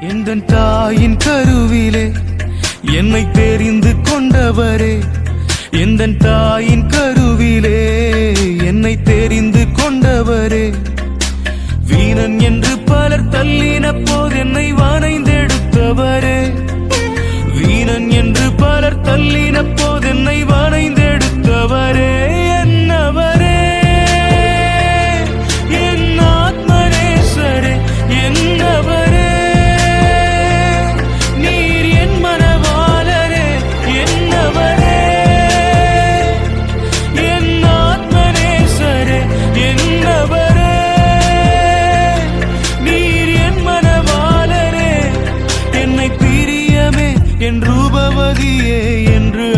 எந்தன் தாயின் கருவிலே என்னை தெரிந்து கொண்டவரே, எந்தன் தாயின் கருவிலே என்னை தெரிந்து கொண்டவரே, வீணன் என்று பலர் தள்ளின போது என்னை வணைந்தெடுத்தவரே, வீணன் என்று பலர் தள்ளின போது என்னை வணைந்தெடுத்தவரே, என்னவரே என் ஆத்மநேசரே, என்னவரே நீர் என் மனவாளரே, என்னவரே என் ஆத்மநேசரே, என்னவரே நீர் என் மனவாளரே, என்னை பிரியமே என் ரூபவதியே